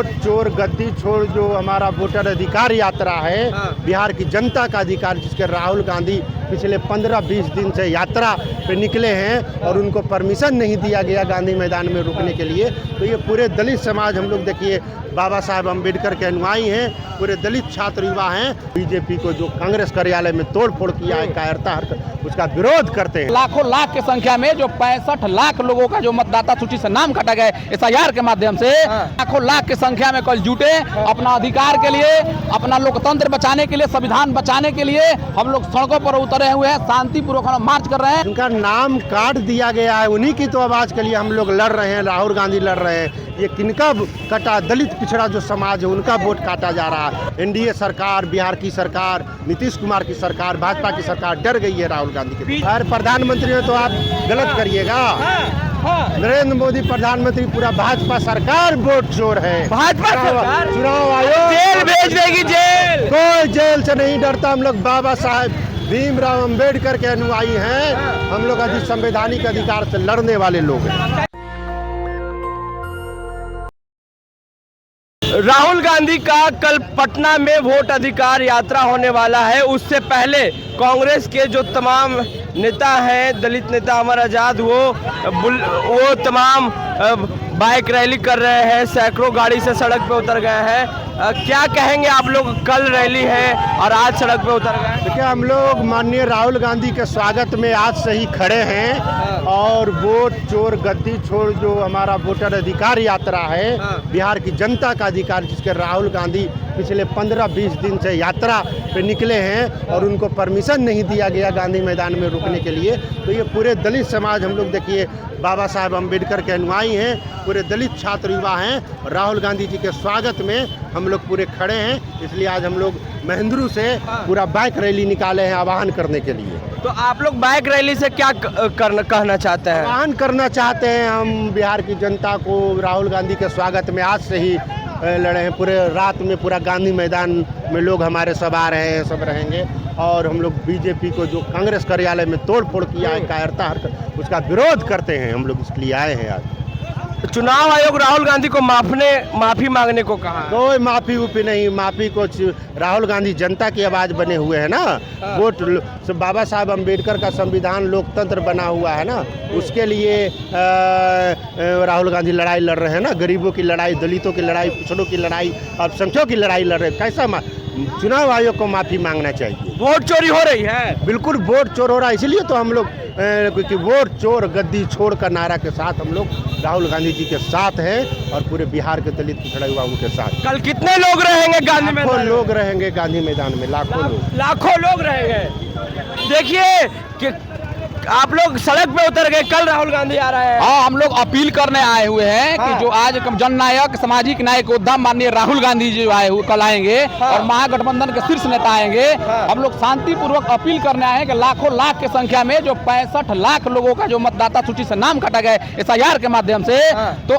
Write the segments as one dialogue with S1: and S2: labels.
S1: चोर गद्दी छोड़ जो हमारा वोटर अधिकार यात्रा है, बिहार की जनता का अधिकार, जिसके राहुल गांधी पिछले 15-20 दिन से यात्रा पे निकले हैं और उनको परमिशन नहीं दिया गया गांधी मैदान में रुकने के लिए। तो ये पूरे दलित समाज, हम लोग देखिए बाबा साहब अम्बेडकर के अनुयायी हैं, पूरे दलित छात्र युवा हैं। बीजेपी को जो कांग्रेस कार्यालय में तोड़ फोड़ किया है, कायरता हरकत, उसका विरोध करते हैं।
S2: लाखों लाख की संख्या में जो 65 लाख लोगों का जो मतदाता सूची से नाम काटा गया SIR के माध्यम से, लाखों लाख की संख्या में कल जुटे अपना अधिकार के लिए, अपना लोकतंत्र बचाने के लिए, संविधान बचाने के लिए हम लोग सड़कों पर उतरे हुए हैं, शांतिपूर्वक हम मार्च कर रहे हैं।
S1: उनका नाम काट दिया गया है, उन्हीं की तो आवाज के लिए हम लोग लड़ रहे हैं, राहुल गांधी लड़ रहे हैं। ये किनका कटा, दलित पिछड़ा जो समाज है उनका वोट काटा जा रहा है। NDA सरकार, बिहार की सरकार, नीतीश कुमार की सरकार, भाजपा की सरकार डर गई है राहुल गांधी के। हर प्रधानमंत्री में तो आप गलत करिएगा। नरेंद्र मोदी प्रधानमंत्री, पूरा भाजपा सरकार वोट चोर है।
S2: भाजपा सरकार
S1: चुनाव आयोग
S2: जेल भेज देगी, जेल।
S1: कोई जेल से नहीं डरता। हम लोग बाबा साहेब भीमराव अंबेडकर के अनुयायी हैं। हम लोग संवैधानिक अधिकार से लड़ने वाले लोग हैं।
S3: राहुल गांधी का कल पटना में वोट अधिकार यात्रा होने वाला है। उससे पहले कांग्रेस के जो तमाम नेता हैं, दलित नेता अमर आजाद, वो तमाम बाइक रैली कर रहे हैं, सैकड़ों गाड़ी से सड़क पे उतर गए हैं। क्या कहेंगे आप लोग? कल रैली है और आज सड़क पे उतर गए।
S1: देखिए, हम लोग माननीय राहुल गांधी के स्वागत में आज से ही खड़े हैं और वोट चोर गद्दी छोड़ जो हमारा वोटर अधिकार यात्रा है, बिहार की जनता का अधिकार, जिसके राहुल गांधी पिछले 15-20 दिन से यात्रा पे निकले हैं और उनको परमिशन नहीं दिया गया गांधी मैदान में रुकने के लिए। तो ये पूरे दलित समाज, हम लोग देखिए बाबा साहब अम्बेडकर के अनुयायी हैं, पूरे दलित छात्र युवा हैं। राहुल गांधी जी के स्वागत में हम लोग पूरे खड़े हैं। इसलिए आज हम लोग महेंद्रू से पूरा बाइक रैली निकाले हैं आह्वान करने के लिए।
S3: तो आप लोग बाइक रैली से क्या कहना चाहते हैं?
S1: आह्वान करना चाहते हैं हम बिहार की जनता को। राहुल गांधी के स्वागत में आज से ही लड़े हैं। पूरे रात में पूरा गांधी मैदान में लोग हमारे सब आ रहे हैं, सब रहेंगे। और हम लोग बीजेपी को जो कांग्रेस कार्यालय में तोड़ फोड़ किया है, कायरता हरकत, उसका विरोध करते हैं। हम लोग इसलिए आए हैं आज।
S3: चुनाव आयोग राहुल गांधी को माफी मांगने को कहा।
S1: कोई माफी उपी नहीं, माफी को राहुल गांधी जनता की आवाज बने हुए हैं ना। वोट बाबा साहब अम्बेडकर का संविधान लोकतंत्र बना हुआ है ना, उसके लिए राहुल गांधी लड़ाई लड़ रहे हैं ना। गरीबों की लड़ाई, दलितों की लड़ाई, पिछड़ों की लड़ाई, अल्पसंख्यकों की लड़ाई लड़ रहे हैं। कैसा चुनाव आयोग को माफी मांगना चाहिए।
S3: वोट चोरी हो रही है,
S1: बिल्कुल वोट चोर हो रहा है। इसलिए तो हम लोग क्योंकि वोट चोर गद्दी छोड़ का नारा के साथ हम लोग राहुल गांधी जी के साथ हैं और पूरे बिहार के दलित पिछड़ा युवाओं के साथ।
S3: कल कितने लोग रहेंगे गांधी मैदान?
S1: लाखों लोग रहेंगे गांधी मैदान में,
S3: लाखों लोग रहेंगे। देखिए कि आप लोग सड़क पे उतर गए, कल राहुल गांधी आ रहे हैं।
S2: हाँ, हम लोग अपील करने आए हुए हैं कि जो आज जननायक, सामाजिक नायक उद्यम माननीय राहुल गांधी जी कल आएंगे और महागठबंधन के शीर्ष नेता आएंगे। हम लोग शांतिपूर्वक अपील करने आए हैं कि लाखों लाख की संख्या में जो 65 लाख लोगों का जो मतदाता सूची से नाम काटा गया SIR के माध्यम से, तो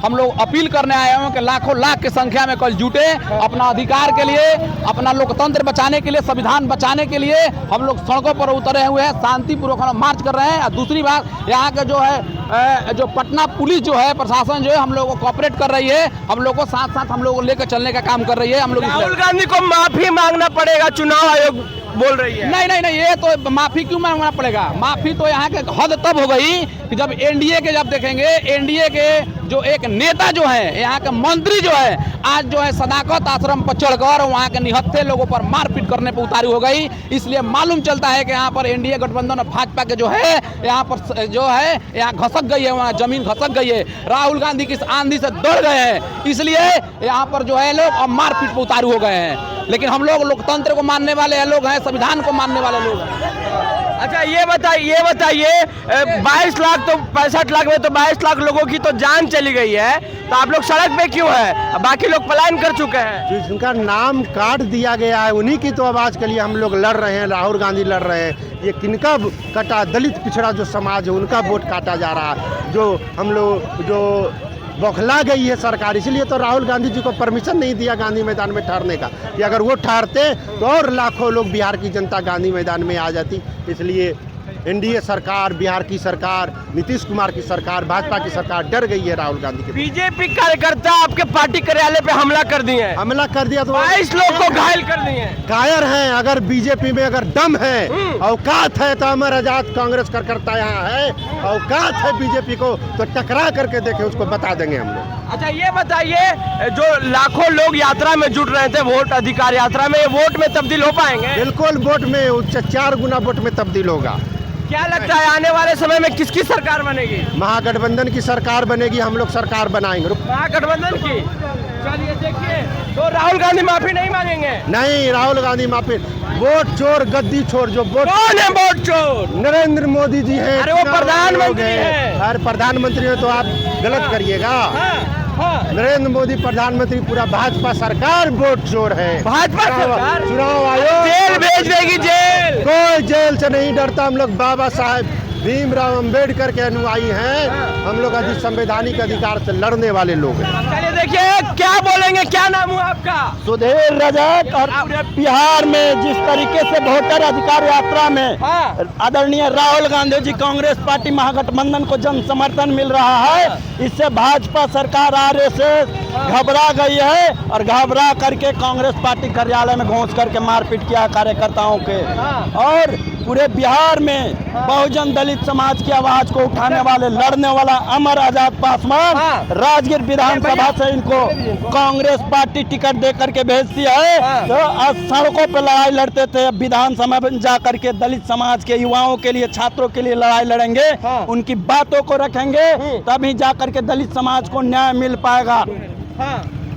S2: हम लोग अपील करने आए हैं कि लाखों लाख की संख्या में कल जुटे अपना अधिकार के लिए, अपना लोकतंत्र बचाने के लिए, संविधान बचाने के लिए हम लोग सड़कों पर उतरे हुए हैं, शांतिपूर्वक हम मार्च कर रहे हैं। और दूसरी बात, यहाँ का जो है जो पटना पुलिस जो है, प्रशासन जो है, हम लोगों को कोऑपरेट कर रही है, हम लोग को साथ साथ हम लोग को लेकर चलने का काम कर रही है। हम लोग
S3: राहुल गांधी को माफी मांगना पड़ेगा, चुनाव आयोग बोल रही है।
S2: नहीं, ये तो माफी क्यों मांगना पड़ेगा? माफी तो यहाँ के हद तब हो गई कि जब NDA के जब देखेंगे, NDA के जो एक नेता जो है, यहाँ के मंत्री जो है, आज जो है सदाकत आश्रम पर चढ़कर वहाँ के निहत्थे लोगों पर मारपीट करने पर उतारी हो गई। इसलिए मालूम चलता है कि यहाँ पर NDA गठबंधन और भाजपा के जो है, यहाँ पर जो है, यहाँ घसक गई है, वहाँ जमीन घसक गई है। राहुल गांधी की आंधी से दौड़ गए हैं, इसलिए यहाँ पर जो है लोग अब मारपीट पर उतारू हो गए हैं। लेकिन हम लोग लोकतंत्र को मानने वाले लोग हैं, संविधान को मानने वाले लोग हैं।
S3: अच्छा, ये बताइए 22 लाख तो 65 लाख में तो 22 लाख लोगों की तो जान चली गई है, तो आप लोग सड़क पे क्यों है? बाकी लोग पलायन कर चुके हैं।
S1: जिनका नाम काट दिया गया है, उन्हीं की तो आवाज के लिए हम लोग लड़ रहे हैं, राहुल गांधी लड़ रहे हैं। ये किनका कटा, दलित पिछड़ा जो समाज है उनका वोट काटा जा रहा है। जो हम लोग जो बौखला गई है सरकार, इसलिए तो राहुल गांधी जी को परमिशन नहीं दिया गांधी मैदान में ठहरने का, कि अगर वो ठहरते तो और लाखों लोग बिहार की जनता गांधी मैदान में आ जाती। इसलिए एनडीए सरकार, बिहार की सरकार, नीतीश कुमार की सरकार, भाजपा की सरकार डर गई है राहुल गांधी के।
S3: बीजेपी कार्यकर्ता आपके पार्टी कार्यालय पे हमला कर दिए हैं,
S1: हमला कर दिया तो
S3: 22 लोग को घायल कर दिए हैं।
S1: कायर हैं। अगर बीजेपी में अगर दम है, औकात है, तो अमर आजाद कांग्रेस कार्यकर्ता यहाँ है, औकात है बीजेपी को तो टकरा करके देखे, उसको बता देंगे हम लोग।
S3: अच्छा ये बताइए, जो लाखों लोग यात्रा में जुट रहे थे, वोट अधिकार यात्रा में, ये वोट में तब्दील हो पाएंगे?
S1: बिल्कुल वोट में 4 गुना वोट में तब्दील होगा।
S3: क्या लगता है आने वाले समय में किसकी सरकार बनेगी?
S1: महागठबंधन की सरकार बनेगी, हम लोग सरकार बनाएंगे।
S3: महागठबंधन की। चलिए देखिए, तो राहुल गांधी माफी नहीं मांगेंगे?
S1: नहीं, राहुल गांधी माफी। वोट चोर गद्दी छोड़, जो वोट
S3: कौन है वोट चोर?
S1: नरेंद्र मोदी जी हैं।
S3: अरे वो प्रधानमंत्री हैं।
S1: अरे प्रधानमंत्री है तो आप गलत करिएगा। नरेंद्र मोदी प्रधानमंत्री, पूरा भाजपा सरकार वोट चोर है।
S3: भाजपा सरकार
S1: चुनाव आयोग
S3: जेल भेज देगी, जेल।
S1: कोई जेल से नहीं डरता। हम लोग बाबा साहेब भीमराव अंबेडकर के अनुयायी हैं। हम लोग संवैधानिक अधिकार से लड़ने वाले लोग हैं।
S3: चलिए देखिए, क्या बोलेंगे? क्या नाम हुआ आपका?
S4: सुधीर रजक। और पूरे बिहार में जिस तरीके से वोटर अधिकार यात्रा में आदरणीय राहुल गांधी जी कांग्रेस पार्टी महागठबंधन को जन समर्थन मिल रहा है, इससे भाजपा सरकार आरएसएस घबरा गई है और घबरा करके कांग्रेस पार्टी कार्यालय में घुस करके मारपीट किया कार्यकर्ताओं के। और पूरे बिहार में बहुजन दलित समाज की आवाज को उठाने वाले, लड़ने वाला अमर आजाद पासवान राजगीर विधानसभा से इनको कांग्रेस पार्टी टिकट दे करके भेज दिया है। तो आज सड़कों पे लड़ाई लड़ते थे, अब विधानसभा में जा करके दलित समाज के युवाओं के लिए, छात्रों के लिए लड़ाई लड़ेंगे। उनकी बातों को रखेंगे, तभी जा करके दलित समाज को न्याय मिल पाएगा।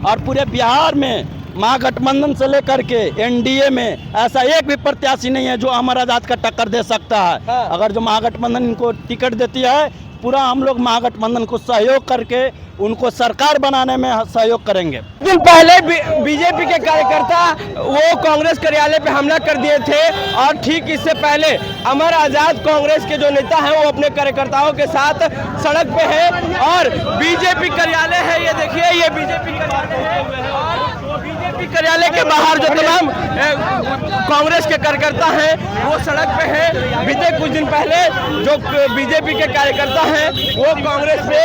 S4: और पूरे बिहार में महागठबंधन से लेकर के एनडीए में ऐसा एक भी प्रत्याशी नहीं है जो अमर आजाद का टक्कर दे सकता है। अगर जो महागठबंधन इनको टिकट देती है, पूरा हम लोग महागठबंधन को सहयोग करके उनको सरकार बनाने में सहयोग करेंगे।
S3: दिन पहले बीजेपी के कार्यकर्ता वो कांग्रेस कार्यालय पे हमला कर दिए थे, और ठीक इससे पहले अमर आजाद कांग्रेस के जो नेता हैं वो अपने कार्यकर्ताओं के साथ सड़क पे हैं। और बीजेपी कार्यालय है, ये देखिए, ये बीजेपी कार्यालय है। और बीजेपी कार्यालय के बाहर जो तमाम कांग्रेस के कार्यकर्ता हैं वो सड़क पे हैं। बीते कुछ दिन पहले जो बीजेपी के कार्यकर्ता हैं वो कांग्रेस पे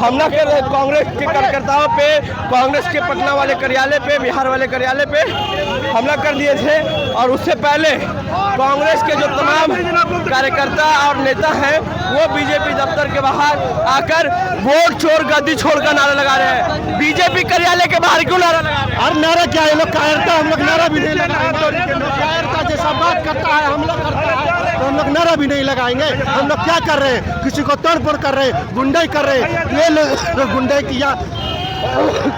S3: हमला कर रहे, कांग्रेस के कार्यकर्ताओं पे, कांग्रेस के पटना वाले कार्यालय पे, बिहार वाले कार्यालय पे हमला कर दिए थे। और उससे पहले कांग्रेस के जो तमाम कार्यकर्ता और नेता हैं वो बीजेपी दफ्तर के बाहर आकर वोट चोर गद्दी छोड़ का नारा लगा रहे हैं। बीजेपी कार्यालय के बाहर क्यों नारा लगा रहे हैं?
S1: और नारा क्या है, लोग कायरता, हम लोग नारा भी नहीं लगाएंगे। कायरता जैसा बात करता है, हम लोग करता है तो हम लोग नारा भी नहीं लगाएंगे। हम लोग क्या कर रहे हैं? किसी को तोड़फोड़ कर रहे हैं, गुंडाई कर रहे हैं। ये लोग गुंडाई किया,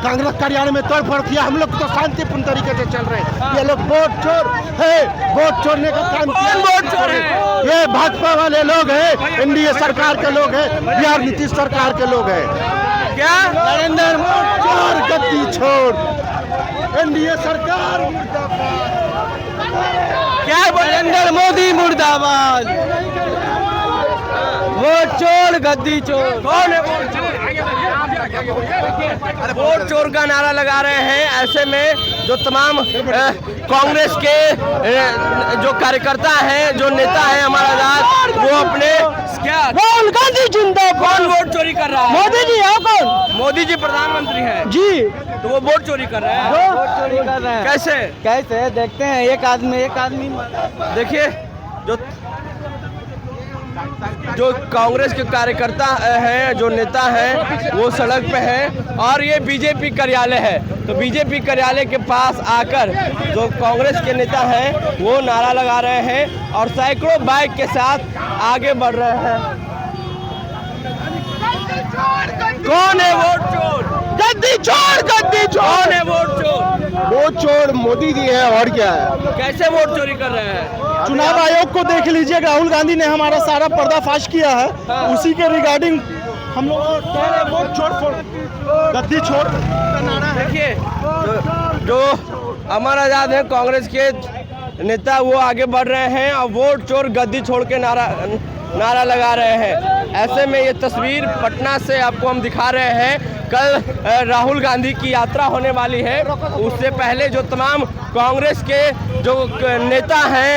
S1: कांग्रेस कार्यालय में तोड़फोड़ किया, हम लोग तो शांतिपूर्ण तरीके से चल रहे हैं। ये लोग वोट चोर है, वोट चोरने का काम किया।
S3: वोट चोर है?
S1: ये भाजपा वाले लोग हैं, एनडीए सरकार के लोग हैं, बिहार नीतीश सरकार के लोग हैं।
S3: क्या
S1: नरेंद्र मोदी चोर गद्दी छोड़, एनडीए सरकार
S3: क्या नरेंद्र मोदी मुर्दाबाद, वोट चोर गद्दी चोर। कौन है वोट चोर? वोट चोर का नारा लगा रहे हैं। ऐसे में जो तमाम कांग्रेस के जो कार्यकर्ता हैं, जो नेता हैं हमारा आजाद, वो अपने क्या
S4: राहुल गांधी जिंदाबाद।
S3: कौन वोट चोरी कर रहा है?
S4: मोदी जी है। कौन?
S3: मोदी जी प्रधानमंत्री हैं
S4: जी।
S3: तो वो वोट चोरी कर रहे हैं।
S4: वोट चोरी कर रहे हैं।
S3: कैसे
S4: देखते हैं। एक आदमी
S3: देखिए, जो कांग्रेस के कार्यकर्ता हैं, जो नेता हैं, वो सड़क पे हैं। और ये बीजेपी कार्यालय है, तो बीजेपी कार्यालय के पास आकर जो कांग्रेस के नेता हैं वो नारा लगा रहे हैं और सैकड़ों बाइक के साथ आगे बढ़ रहे हैं। कौन है वोट चोर?
S4: गद्दी चोर, गद्दी चोर।
S3: कौन है वोट चोर?
S1: वोट चोर मोदी जी है, और क्या है?
S3: कैसे वोट चोरी कर रहे हैं?
S4: चुनाव आयोग को देख लीजिए, राहुल गांधी ने हमारा सारा पर्दाफाश किया है। उसी के रिगार्डिंग हम लोग वोट छोड़ गद्दी छोड़ का नारा है।
S3: देखिए, जो अमर आजाद हैं कांग्रेस के नेता, वो आगे बढ़ रहे हैं और वोट चोर गद्दी छोड़ के नारा लगा रहे हैं। ऐसे में ये तस्वीर पटना से आपको हम दिखा रहे हैं कल राहुल गांधी की यात्रा होने वाली है, उससे पहले जो तमाम कांग्रेस के जो नेता हैं,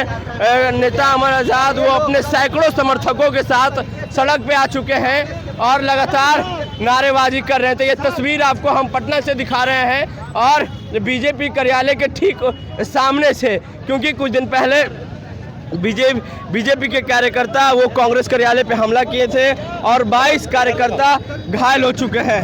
S3: नेता अमर आज़ाद, वो अपने सैकड़ों समर्थकों के साथ सड़क पे आ चुके हैं और लगातार नारेबाजी कर रहे थे। ये तस्वीर आपको हम पटना से दिखा रहे हैं और बीजेपी कार्यालय के ठीक सामने से, क्योंकि कुछ दिन पहले बीजेपी के कार्यकर्ता वो कांग्रेस कार्यालय पे हमला किए थे और 22 कार्यकर्ता घायल हो चुके हैं।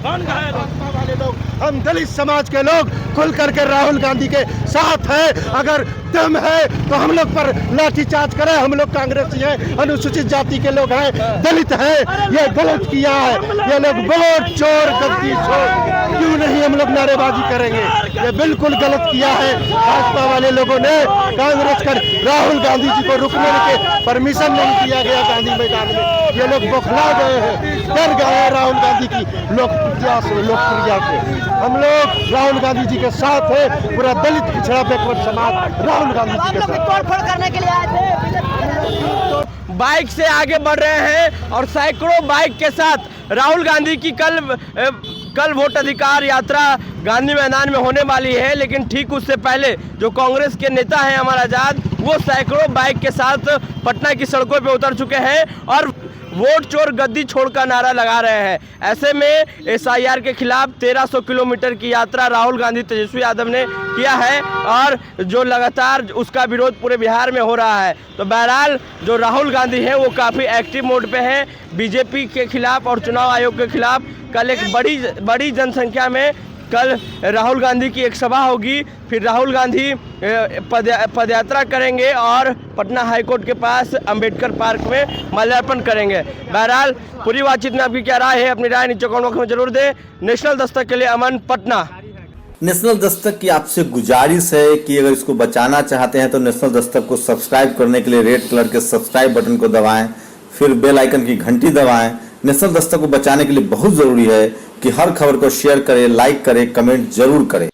S1: कौन घायल वाले लोग? हम दलित समाज के लोग खुल करके राहुल गांधी के साथ हैं। अगर दम है तो हम लोग पर लाठीचार्ज करें। हम लोग कांग्रेसी हैं, अनुसूचित जाति के लोग हैं, दलित हैं। ये गलत किया है, ये लोग वोट चोर गद्दी चोर, क्यों नहीं हम लोग नारेबाजी करेंगे? ये बिल्कुल गलत किया है। भाजपा वाले लोगों ने कांग्रेस कर राहुल गांधी जी को रुकने के परमिशन नहीं दिया गया गांधी मैदान में। ये लोग बौखला गए हैं, डर गए हैं राहुल गांधी की लोकप्रियता से। हम लोग राहुल गांधी जी के साथ है, पूरा दलित पिछड़ा बैकवर्ड समाज राहुल गांधी जी के साथ।
S5: तोड़फोड़ करने के लिए आए थे।
S3: बाइक से आगे बढ़ रहे हैं और सैकड़ों बाइक के साथ राहुल गांधी की कल वोट अधिकार यात्रा गांधी मैदान में होने वाली है, लेकिन ठीक उससे पहले जो कांग्रेस के नेता हैं अमर आज़ाद, वो सैकड़ों बाइक के साथ पटना की सड़कों पे उतर चुके हैं और वोट चोर गद्दी छोड़ का नारा लगा रहे हैं। ऐसे में SIR के खिलाफ 1300 किलोमीटर की यात्रा राहुल गांधी तेजस्वी यादव ने किया है और जो लगातार उसका विरोध पूरे बिहार में हो रहा है। तो बहरहाल जो राहुल गांधी है वो काफ़ी एक्टिव मोड पे है बीजेपी के खिलाफ और चुनाव आयोग के खिलाफ। कल एक बड़ी जनसंख्या में कल राहुल गांधी की एक सभा होगी, फिर राहुल गांधी पदयात्रा करेंगे और पटना हाईकोर्ट के पास अंबेडकर पार्क में माल्यार्पण करेंगे। बहरहाल पूरी बातचीत में आपकी क्या राय है, अपनी राय नीचे कमेंट बॉक्स में जरूर दें। नेशनल दस्तक के लिए अमन, पटना।
S6: नेशनल दस्तक की आपसे गुजारिश है कि अगर इसको बचाना चाहते हैं तो नेशनल दस्तक को सब्सक्राइब करने के लिए रेड कलर के सब्सक्राइब बटन को दबाएं, फिर बेल आइकन की घंटी दबाएं। नेशनल दस्तक को बचाने के लिए बहुत जरूरी है कि हर खबर को शेयर करें, लाइक करें, कमेंट जरूर करें।